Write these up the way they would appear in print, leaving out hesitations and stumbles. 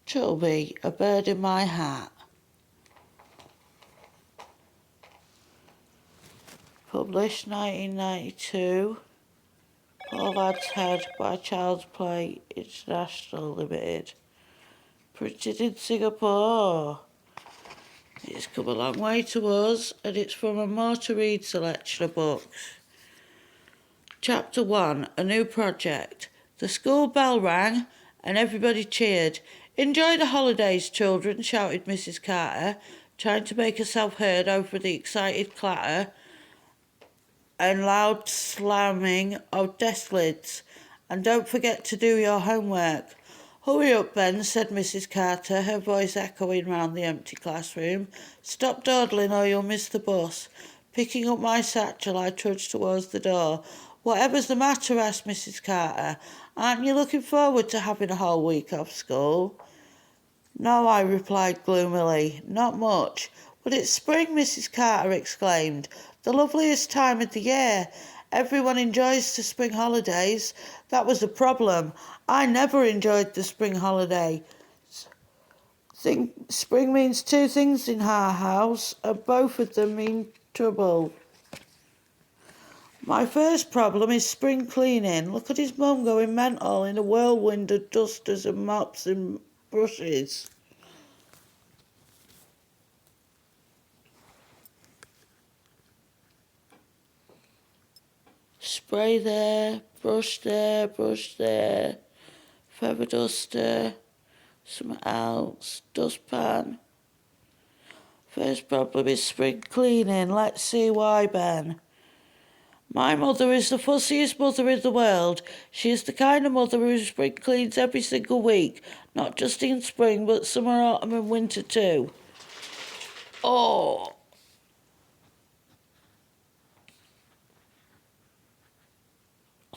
Toby, A Bird in My Hat. Published 1992. Paul Ladd's Head by Child's Play International Limited. Printed in Singapore. It's come a long way to us, and it's from a More to Read selection of books. Chapter 1, A New Project. The school bell rang and everybody cheered. "Enjoy the holidays, children," shouted Mrs. Carter, trying to make herself heard over the excited clatter and loud slamming of desk lids. "And don't forget to do your homework." "Hurry up, Ben," said Mrs. Carter, her voice echoing round the empty classroom. "Stop dawdling or you'll miss the bus." Picking up my satchel, I trudged towards the door. "Whatever's the matter?" asked Mrs. Carter. "Aren't you looking forward to having a whole week off school?" "No," I replied gloomily, "not much." "But it's spring," Mrs. Carter exclaimed. "The loveliest time of the year. Everyone enjoys the spring holidays." That was the problem. I never enjoyed the spring holiday. Spring means two things in our house, and both of them mean trouble. My first problem is spring cleaning. Look at his mum going mental in a whirlwind of dusters and mops and brushes. Spray there, brush there, feather duster, something else, dustpan. First problem is spring cleaning. Let's see why, Ben. My mother is the fussiest mother in the world. She is the kind of mother who spring cleans every single week, not just in spring, but summer, autumn and winter too. Oh!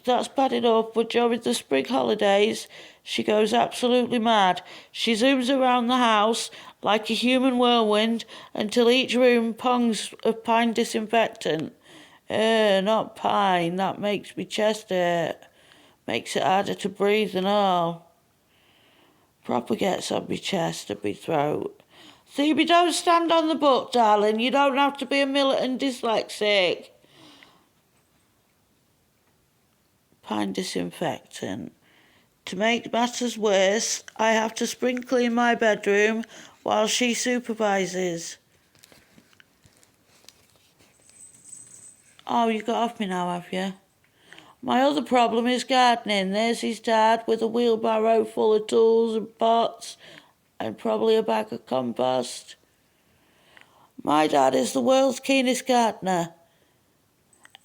That's bad enough, but during the spring holidays, she goes absolutely mad. She zooms around the house like a human whirlwind until each room pongs of pine disinfectant. Not pine, that makes me chest hurt. Makes it harder to breathe and all. Proper gets on me chest and me throat. Phoebe, don't stand on the book, darling. You don't have to be a militant dyslexic. Pine disinfectant. To make matters worse, I have to spring clean my bedroom while she supervises. Oh, you got off me now, have you? My other problem is gardening. There's his dad with a wheelbarrow full of tools and pots and probably a bag of compost. My dad is the world's keenest gardener.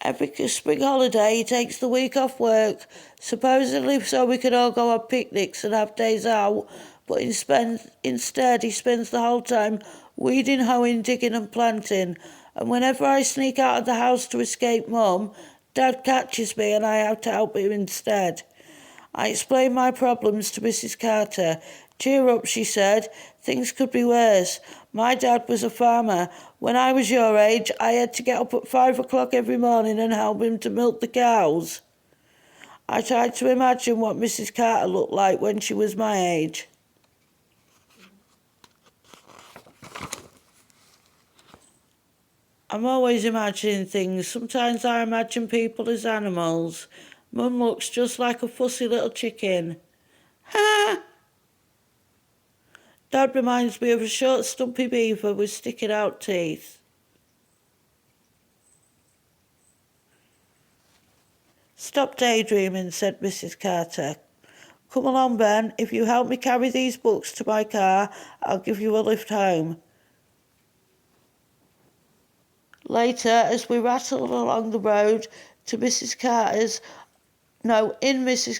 Every spring holiday he takes the week off work, supposedly so we can all go on picnics and have days out, but instead he spends the whole time weeding, hoeing, digging and planting. And whenever I sneak out of the house to escape Mum, Dad catches me and I have to help him instead. I explained my problems to Mrs. Carter. "Cheer up," she said. "Things could be worse. My dad was a farmer. When I was your age, I had to get up at 5 o'clock every morning and help him to milk the cows." I tried to imagine what Mrs. Carter looked like when she was my age. I'm always imagining things. Sometimes I imagine people as animals. Mum looks just like a fussy little chicken. Ha! Dad reminds me of a short, stumpy beaver with sticking out teeth. "Stop daydreaming," said Mrs. Carter. "Come along, Ben. If you help me carry these books to my car, I'll give you a lift home." Later, as we rattled along the road to in Mrs.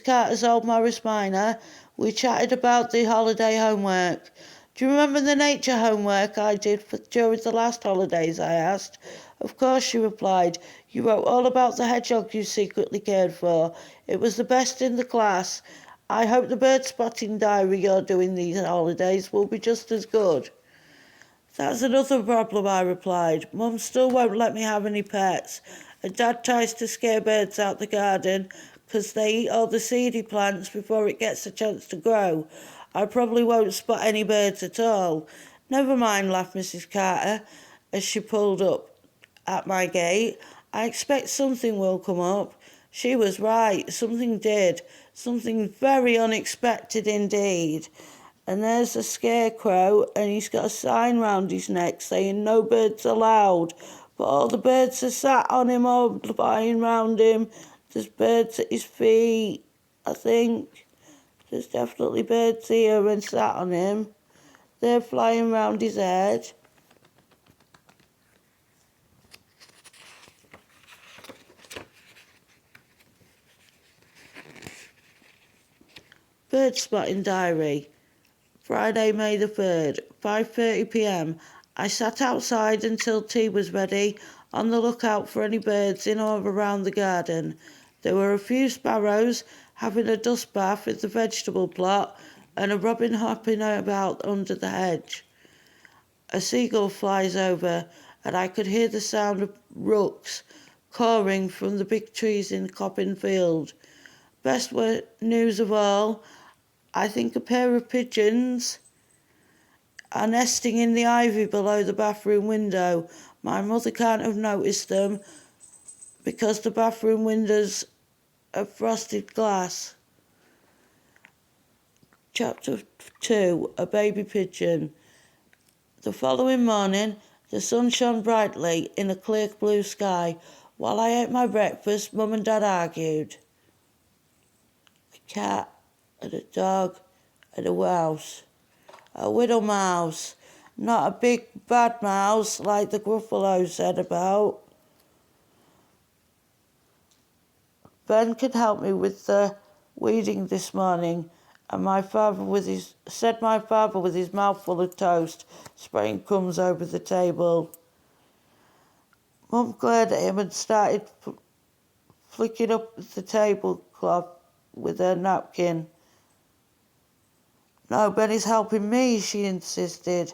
Carter's old Morris Minor, we chatted about the holiday homework. "Do you remember the nature homework I did during the last holidays?" I asked. "Of course," she replied. "You wrote all about the hedgehog you secretly cared for. It was the best in the class. I hope the bird spotting diary you're doing these holidays will be just as good." "That's another problem," I replied. "Mum still won't let me have any pets, and Dad tries to scare birds out the garden because they eat all the seedy plants before it gets a chance to grow. I probably won't spot any birds at all. Never mind, laughed Mrs. Carter as she pulled up at my gate. I expect something will come up. She was right. Something did. Something very unexpected indeed. And there's a scarecrow, and he's got a sign round his neck saying no birds allowed. But all the birds are sat on him or flying round him. There's birds at his feet, I think. There's definitely birds here and sat on him. They're flying round his head. Bird spotting diary. Friday, May the 3rd, 5:30 p.m. I sat outside until tea was ready, on the lookout for any birds in or around the garden. There were a few sparrows having a dust bath with the vegetable plot, and a robin hopping about under the hedge. A seagull flies over, and I could hear the sound of rooks cawing from the big trees in the Coppin field. Best news of all, I think a pair of pigeons are nesting in the ivy below the bathroom window. My mother can't have noticed them because the bathroom windows are frosted glass. Chapter 2, A Baby Pigeon. The following morning, the sun shone brightly in a clear blue sky. While I ate my breakfast, Mum and Dad argued. A cat and a dog and a mouse. A widow mouse, not a big bad mouse like the Gruffalo said about. Ben could help me with the weeding this morning, and my father with his mouth full of toast, spraying crumbs over the table. Mum glared at him and started flicking up the tablecloth with her napkin. No, Benny's helping me, she insisted.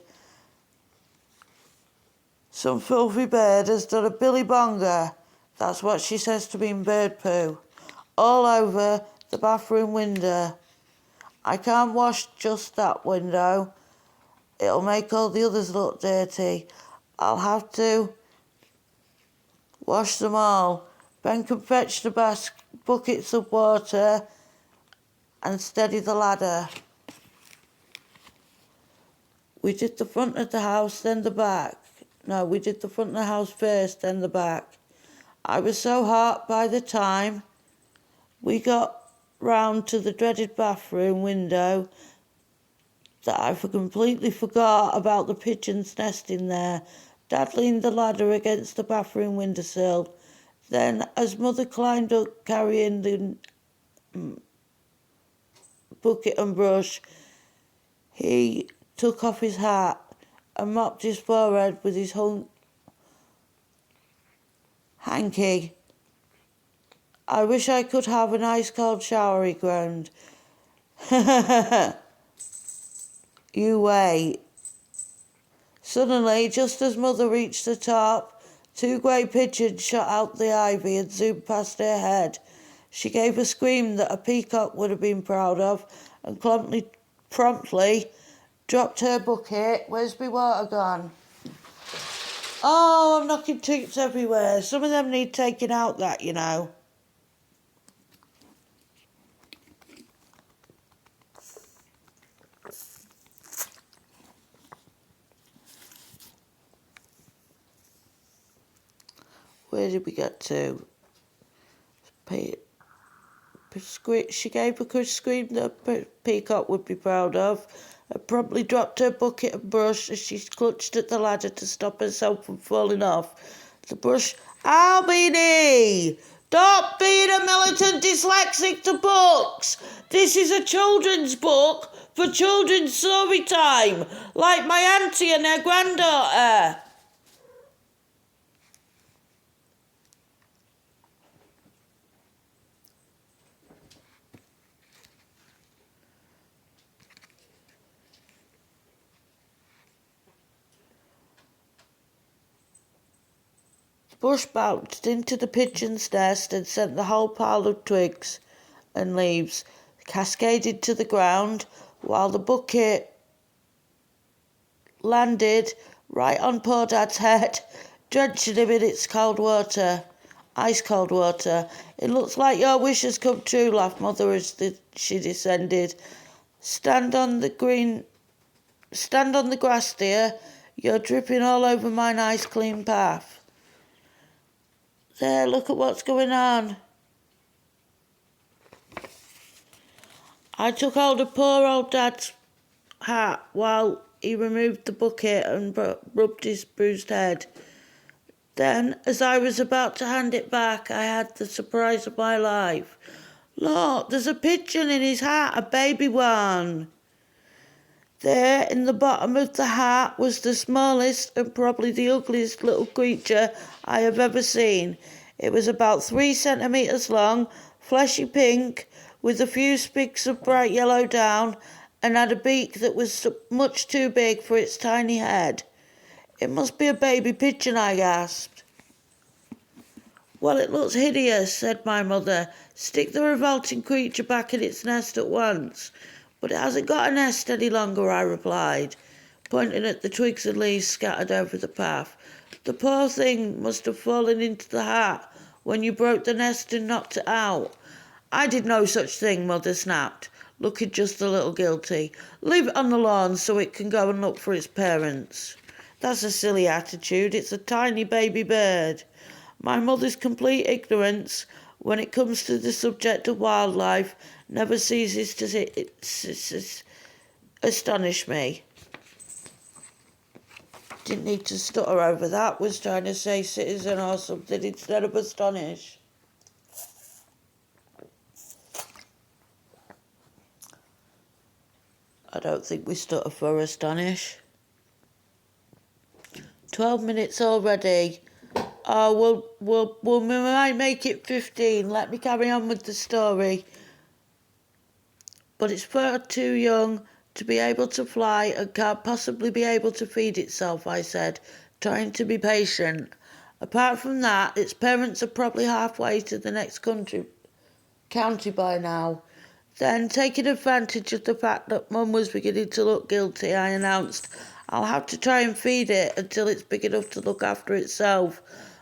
Some filthy bird has done a Billy Bonger. That's what she says to me in bird poo. All over the bathroom window. I can't wash just that window. It'll make all the others look dirty. I'll have to wash them all. Ben can fetch the buckets of water and steady the ladder. We did the front of the house, then the back. No, we did the front of the house first, then the back. I was so hot by the time we got round to the dreaded bathroom window that I completely forgot about the pigeons nesting there. Dad leaned the ladder against the bathroom windowsill. Then, as Mother climbed up carrying the bucket and brush, he took off his hat and mopped his forehead with his hanky. I wish I could have an ice-cold shower, he groaned. You wait. Suddenly, just as Mother reached the top, 2 grey pigeons shot out the ivy and zoomed past her head. She gave a scream that a peacock would have been proud of and promptly dropped her bucket. Where's my water gone? Oh, I'm knocking toots everywhere. Some of them need taking out, that, you know. Where did we get to? She gave a scream that a peacock would be proud of, and promptly dropped her bucket and brush as she clutched at the ladder to stop herself from falling off. The brush... Albini! Stop being a militant dyslexic to books! This is a children's book for children's story time, like my auntie and her granddaughter. Bush bounced into the pigeon's nest and sent the whole pile of twigs and leaves cascaded to the ground, while the bucket landed right on poor Dad's head, drenching him in its cold water. Ice cold water. It looks like your wish has come true, laughed Mother as she descended. Stand on the grass, dear. You're dripping all over my nice clean path. There, look at what's going on. I took hold of poor old Dad's hat while he removed the bucket and rubbed his bruised head. Then, as I was about to hand it back, I had the surprise of my life. Look, there's a pigeon in his hat, a baby one. There, in the bottom of the hat, was the smallest and probably the ugliest little creature I have ever seen. It was about 3 centimetres long, fleshy pink, with a few spigs of bright yellow down, and had a beak that was much too big for its tiny head. It must be a baby pigeon, I gasped. Well, it looks hideous, said my mother. Stick the revolting creature back in its nest at once. But it hasn't got a nest any longer, I replied, pointing at the twigs and leaves scattered over the path. The poor thing must have fallen into the hat when you broke the nest and knocked it out. I did no such thing, Mother snapped, looking just a little guilty. Leave it on the lawn so it can go and look for its parents. That's a silly attitude. It's a tiny baby bird. My mother's complete ignorance when it comes to the subject of wildlife never ceases to astonish me. Didn't need to stutter over that. Was trying to say citizen or something instead of astonish. I don't think we stutter for astonish. 12 minutes already. Oh, we might make it 15. Let me carry on with the story. But it's far too young to be able to fly and can't possibly be able to feed itself, I said, trying to be patient. Apart from that, its parents are probably halfway to the next county by now. Then, taking advantage of the fact that Mum was beginning to look guilty, I announced, I'll have to try and feed it until it's big enough to look after itself.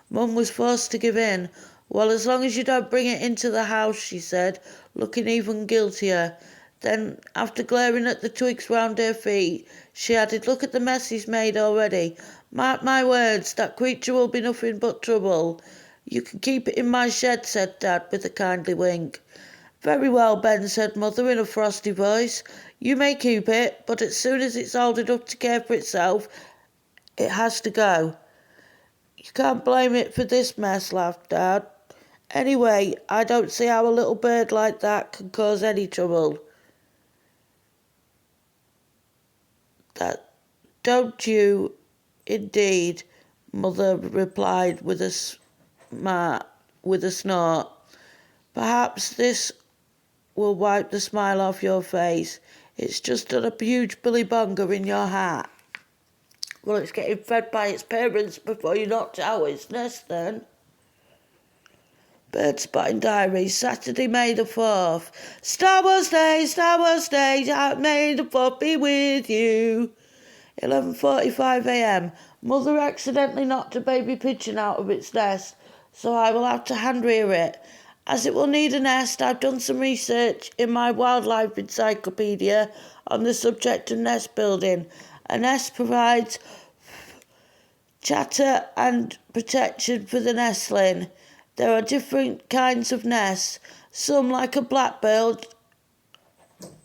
Mum was forced to give in. Well, as long as you don't bring it into the house, she said, looking even guiltier. Then, after glaring at the twigs round her feet, she added, look at the mess he's made already. Mark my words, that creature will be nothing but trouble. You can keep it in my shed, said Dad, with a kindly wink. Very well, Ben, said Mother in a frosty voice. You may keep it, but as soon as it's old enough to care for itself, it has to go. You can't blame it for this mess, laughed Dad. Anyway, I don't see how a little bird like that can cause any trouble. Don't you, indeed, Mother replied with a snort. Perhaps this will wipe the smile off your face. It's just done a huge billy bonger in your hat. Well, it's getting fed by its parents before you knocked out its nest then. Bird Spotting Diary, Saturday, May the 4th. Star Wars Day, May the 4th be with you. 11:45 a.m. Mother accidentally knocked a baby pigeon out of its nest, so I will have to hand rear it. As it will need a nest, I've done some research in my wildlife encyclopedia on the subject of nest building. A nest provides shelter and protection for the nestling. There are different kinds of nests. Some, like a blackbird,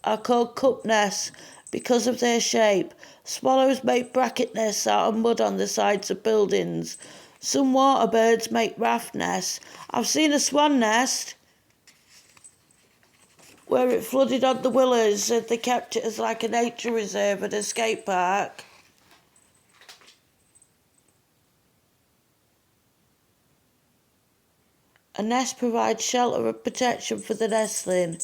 are called cup nests because of their shape. Swallows make bracket nests out of mud on the sides of buildings. Some water birds make raft nests. I've seen a swan nest where it flooded on the willows and they kept it as like a nature reserve and a skate park. A nest provides shelter and protection for the nestling.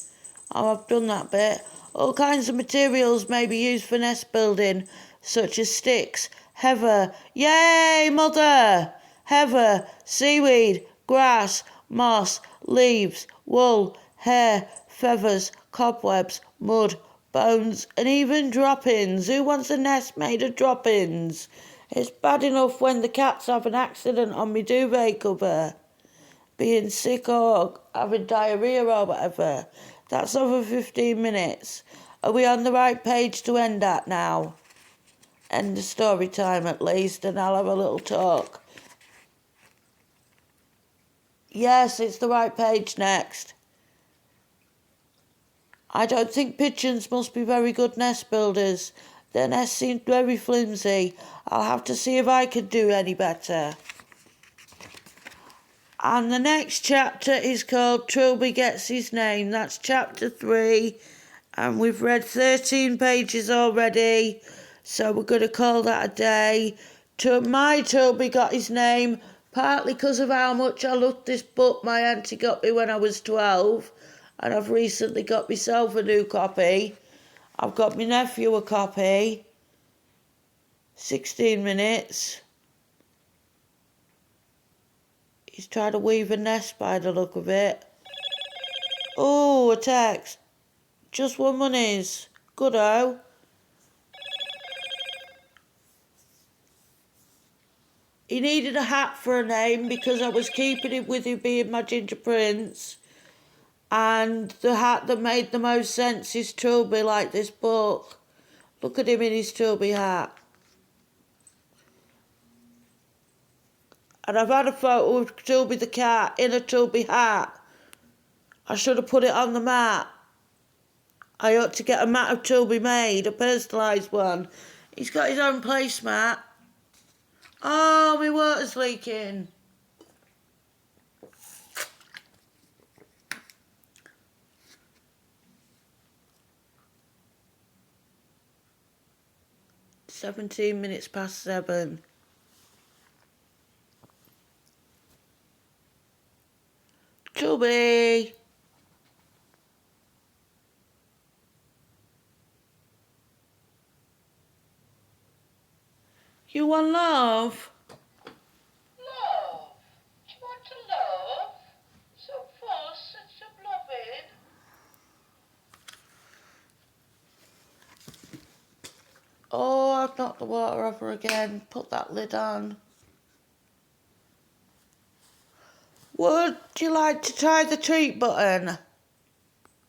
Oh, I've done that bit. All kinds of materials may be used for nest building, such as sticks, heather, yay, Mother! Heather, seaweed, grass, moss, leaves, wool, hair, feathers, cobwebs, mud, bones, and even droppings. Who wants a nest made of droppings? It's bad enough when the cats have an accident on me duvet cover, being sick or having diarrhea or whatever. That's over 15 minutes. Are we on the right page to end at now? End the story time at least, and I'll have a little talk. Yes, it's the right page next. I don't think pigeons must be very good nest builders. Their nest seemed very flimsy. I'll have to see if I can do any better. And the next chapter is called Trilby Gets His Name. That's chapter 3. And we've read 13 pages already. So we're going to call that a day. My Trilby got his name partly because of how much I loved this book my auntie got me when I was 12. And I've recently got myself a new copy. I've got my nephew a copy. 16 minutes. He's trying to weave a nest by the look of it. Oh, a text. Just one monies. Good-o. He needed a hat for a name because I was keeping it with you being my Ginger Prince. And the hat that made the most sense is Trilby, like this book. Look at him in his Trilby hat. And I've had a photo of Trilby the cat in a Trilby hat. I should have put it on the mat. I ought to get a mat of Trilby made, a personalised one. He's got his own placemat. Oh, my water's leaking. "17 minutes past 7. Trilby! You want love? Love? Do you want to love? So fuss and so loving. Oh, I've knocked the water over again. Put that lid on. Would you like to try the treat button?